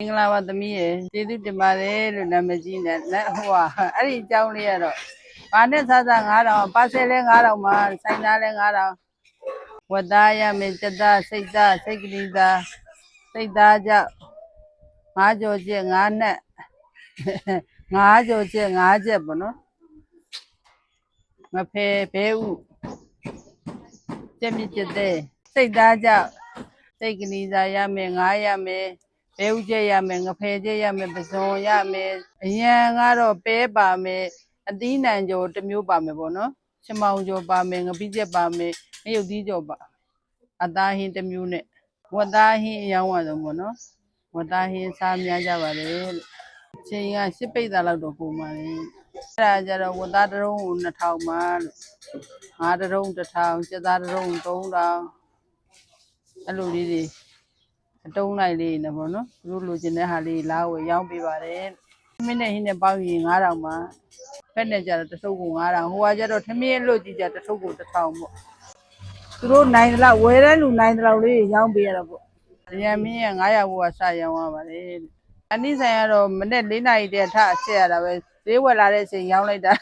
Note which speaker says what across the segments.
Speaker 1: မင်္ဂလာပါသမီးရေကျေးဇူးတင်ပါတယ်လို့နာမည်ကြီးနဲ့လက်ဟိုဟာအဲ့ဒီအကြောင်းလေးကတော့ဘာနဲ့စားစား9000ပါဆယ်လဲ9000မှာဆိုင်သားလဲ9000ဝတ်သားရမယ်စက်သားစိတ်သားစိတ်ကလေးသားစိတ်သားကြောက်5ကြော်ချက်5နဲ့5ကြော်ချက်5ချက်ပေါ့နော်မဖဲဘဲဥကျက်မြစ်ကျက်တဲ့စိတ်သားကြောက်စိတ်ကလေးသားရမယ်9ရမယ်ဘဲဥကျက်ရမယ်ငဖဲကျက်ရမယ်ပဇွန်ရမယ်အရန်ကတော့ပဲပါမယ်အသီးနှံကြော်တစ်မျိုးပါမယ်ပေါ့နော်ချမောင်ကြော်ပါမယ်ငပိကျက်ပါမယ်ငရုတ်သီးကြော်ပါအသားဟင်းတစ်မျိုးနဲ့ဝတ်သားဟင်းအရောင်းရဆုံးပေါ့နော်ဝတ်သားဟင်းစားများကြပါလေလို့အချိန်က8ပိတ်သားလောက်တော့ပုံပါလေအဲ့ဒါကြတော့ဝတ်သားတစ်လုံးကို2000ပါလို့ငါးတစ်လုံး1000ကျက်သားတစ်လုံး3000အဲ့လိုလေးတွေအတုံးလိုက်လေးနဲ့ပေါ့နော်သူတို့လိုချင်တဲ့ဟာလေးလာဝယ်ရောင်းပေးပါတယ်ထမင်းနဲ့ဟင်းနဲ့ပေါင်းရင်9000ပါဖက်နဲ့ကြတော့တစ်ထုပ်ကို9000ဟိုကကြတော့ထမင်းလို့ကြည့်ကြတစ်ထုပ်ကို1000ပေါ့သူတို့နိုင်တယ်လားဝယ်တဲ့လူနိုင်တယ်လို့လေးရောင်းပေးရတော့ပေါ့ရံမင်းက900ဘိုးကစရောင်းရပါတယ်အနည်းဆိုင်ကတော့မနေ့4နာရီတည်းထအချက်ရတာပဲဈေးဝယ်လာတဲ့အချိန်ရောင်းလိုက်တာ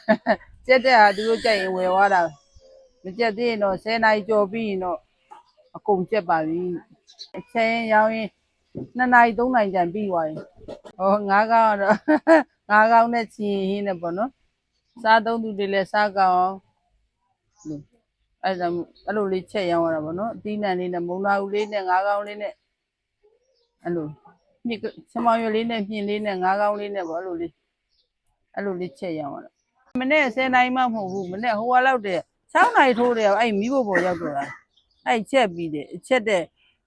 Speaker 1: ကျက်တဲ့ဟာသူတို့ကြိုက်ရင်ဝယ်သွားတာမကျက်သေးရင်တော့10နာရီကျော်ပြီးရင်တော့အကုန်ကျက်ပါပြီအချိန်ရောင်းရင်2နာရီ3နာရီကျန်ပြီးသွားရင်ဟောငါးကောင်းကတော့ငါးကောင်းနဲ့ချီဟင်းနဲ့ပေါ့နော်စားသုံးသူတွေလည်းစားကောင်းအဲ့ဒါအဲ့လိုလေးချက်ရောင်းရတာပေါ့နော်အသီးနှံလေးနဲ့မုံလာဦးလေးနဲ့ငါးကောင်းလေးနဲ့အဲ့လိုမြစ်ချမောင်ရွက်လေးနဲ့မြင့်လေးနဲ့ငါးကောင်းလေးနဲ့ပေါ့အဲ့လိုလေးချက်ရောင်းရတာမနေ့10နာရီမှမဟုတ်ဘူးမနေ့ဟိုကလောက်တည်း6နာရီထိုးတယ်အဲ့မီးဖို့ပေါ်ရောက်တော့တာအဲ့ချက်ပြီးတယ်ချက်တဲ့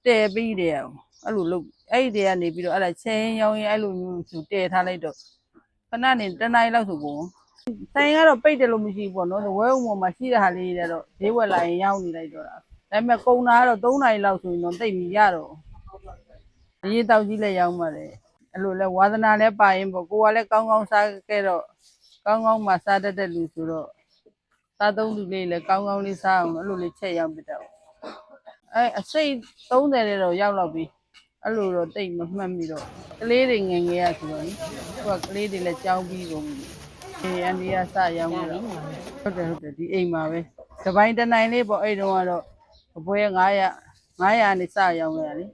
Speaker 1: တဲပြီးတယ်အဲ့လိုလုပ်အဲ့ဒီကနေပြီးတော့အဲ့ဒါချင်းရောင်းရင်အဲ့လိုမျိုးသူတဲထားလိုက်တော့ခဏနေတနားရီလောက်ဆိုကုန်ဆိုင်ကတော့ပိတ်တယ်လို့မရှိဘူးပေါ့နော်ဝဲဥပေါ်မှာရှိတဲ့ဟာလေးတွေတော့ဈေးဝယ်လာရင်ရောင်းနေလိုက်တော့တာဒါပေမဲ့ကုန်တာကတော့3နာရီလောက်ဆိုရင်တော့တိတ်ပြီးရတော့ရေးတောက်ကြီးလည်းရောင်းပါတယ်အဲ့လိုလဲဝါသနာလည်းပါရင်ပေါ့ကိုကလည်းကောင်းကောင်းစားခဲ့တော့ကောင်းကောင်းမှစားတတ်တဲ့လူဆိုတော့စားသုံးလူလေးလည်းကောင်းကောင်းလေးစားအောင်အဲ့လိုလေးချက်ရောင်းပြတော့အစိတ်30တဲ့တော့ရောက်တော့ပြီအဲ့လိုတော့တိတ်မမှတ်မိတော့ကလေးတွေငယ်ငယ်ရဆိုတော့နိသူကကလေးတွေလည်းကြောင်းပြီးကုန်ပြီအန်ဒီကစရောင်းတော့ဟုတ်တယ်ဒီအိမ်မှာပဲတပိုင်းတနိုင်လေးပေါ့အဲ့တုန်းကတော့အပွဲ900နဲ့စရောင်းခဲ့တာလေ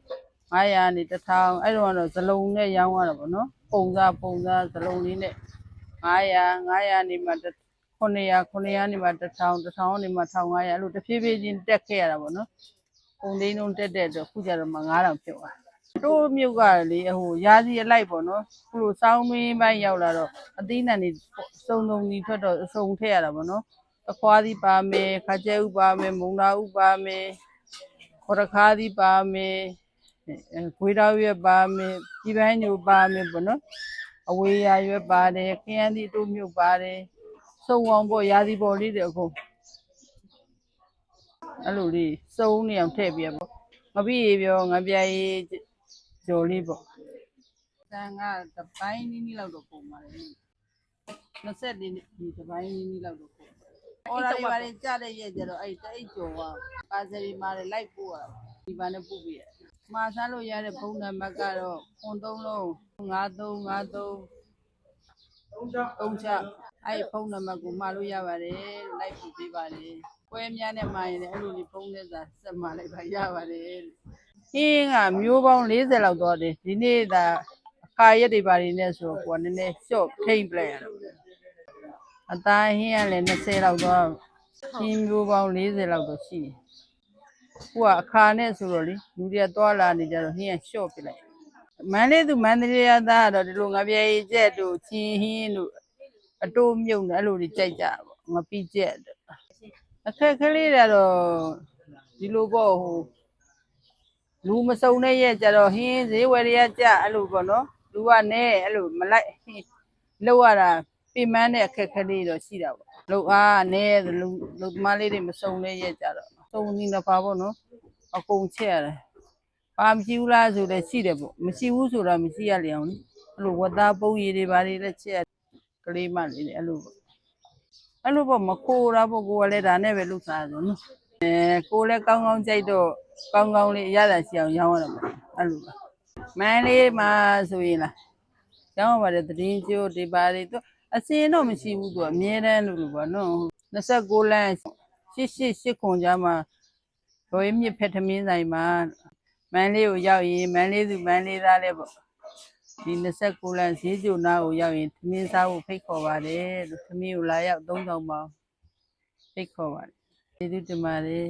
Speaker 1: 900နဲ့1000အဲ့တုန်းကတော့ဇလုံးနဲ့ရောင်းရတာပေါ့နော်ပုံစားဇလုံးလေးနဲ့900နေမှ900နေမှ1000နေမှ1500အဲ့လိုတစ်ဖြည်းဖြည်းချင်းတက်ခဲ့ရတာပေါ့နော်ပုံသိန်းလုံးတက်တဲ့အတွက်ခုကျတော့မှ9000ဖြစ်သွားတို့မြုပ်ကလေဟိုရာစီအလိုက်ပေါ့နော်ခုလိုစောင်းမင်းပိုင်းရောက်လာတော့အသီးနှံတွေစုံကြီးထွက်တော့အစုံထည့်ရတာပေါ့နော်အခွားသီးပါမယ်ခါကျဲဥပါမယ်မုံလာဥပါမယ်ခေါ်ရခါးသီးပါမယ်ဂွေတောက်ရွက်ပါမယ်ပြည်ပန်းညိုပါမယ်ပေါ့နော်အဝေးရရွက်ပါတယ်ခရမ်းသီးတို့မြုပ်ပါတယ်စုံအောင်ပေါ့ရာစီပေါ်လေးတွေအခုအဲ့လိုလေးစုံနေအောင်ထည့်ပြပေါ့ငပိရေပြောငပြရေကြော်လေးပေါ့တန်ကတပိုင်းနီးနီးလောက်တော့ပုံပါတယ်20ဒီတပိုင်းနီးနီးလောက်တော့ပုံအော်ဒါတွေပါလေကြားတဲ့ရဲ့ကြတော့အဲ့တိတ်ကြော်ကပါစရီမာတွေလိုက်ပို့ရဒီပါနဲ့ပို့ပြရမှာစားလို့ရတဲ့ဖုန်းနံပါတ်ကတော့3လုံး5353 36အဲ့ဖုန်းနံပါတ်ကိုမှာလို့ရပါတယ်လိုက်ပို့ပေးပါတယ်ပွဲများနဲ့မှာရင်လည်းအဲ့လိုလေးဖုန်းနဲ့သာဆက်မှာလိုက်ပါရပါတယ်ဟင်းကမျိုးပေါင်း40လောက်သွားတယ်ဒီနေ့သာအခါရက်တွေပါနေနဲ့ဆိုတော့ကိုကနည်းနည်းလျှော့ထိမ့်ပလိုက်ရတော့အသားဟင်းကလည်း20လောက်သွားဟင်းမျိုးပေါင်း40လောက်တော့ရှိတယ်ကိုကအခါနဲ့ဆိုတော့လေလူတွေကသွားလာနေကြတော့ဟင်းကလျှော့ပြလိုက်မန္တလေးသူမန္တလေးရသားကတော့ဒီလိုငပြဲကျက်တို့ချင်းဟင်းတို့အတိုးမြုပ်နဲ့အဲ့လိုတွေကြိုက်ကြပေါ့ငပိကျက်အခက်ခဲလေးတွေတော့ဒီလိုပေါ့ဟိုလူမစုံတဲ့ရဲ့ကြတော့ဟင်းဈေးဝယ်တွေကကြအဲ့လိုပေါ့နော်လူကနဲ့အဲ့လိုမလိုက်လောက်ရတာပြင်ပန်းတဲ့အခက်ခဲလေးတော့ရှိတာပေါ့လောက်အားနဲ့လူသမားလေးတွေမစုံတဲ့ရဲ့ကြတော့စုံနေတော့ပါပေါ့နော်အကုန်ချက်ရတယ်ပါမရှိဘူးလားဆိုလည်းရှိတယ်ပေါ့မရှိဘူးဆိုတာမရှိရလေအောင်လေအဲ့လိုဝတ်သားပုံရည်တွေဘာတွေလည်းချက်ကလေးမလေးအဲ့လိုပေါ့အဲ့လိုပေါ့မခိုးတာပေါ့ကိုကလည်းဒါနဲ့ပဲလုပ်စားဆိုနော်ကိုလည်းကောင်းကောင်းကြိုက်တော့ကောင်းကောင်းလေးရတာရှိအောင်ရောင်းရတာပေါ့အဲ့လိုပါ မန်းလေးမှာဆိုရင်လားကျောင်းပါတယ်တည်င်းကျိုးဒီပါတွေသူအစင်းတော့မရှိဘူးသူအမြဲတမ်းလို့ပေါ့နော်29လမ်း88ခွန်ကြားမှာဘိုးမြစ်ဖက်ထမင်းဆိုင်မှာမန်းလေးကိုရောက်ရင်မန်းလေးသူမန်းလေးသားလဲပေါ့ဒီ29လမ်းဈေးကျိုနာကိုရောက်ရင်သမင်းစားဖို့ဖိတ်ခေါ်ပါတယ်လို့သမင်းကိုလာရောက်3000ပေါင်ဖိတ်ခေါ်ပါတယ်ကျေးဇူးတင်ပါတယ်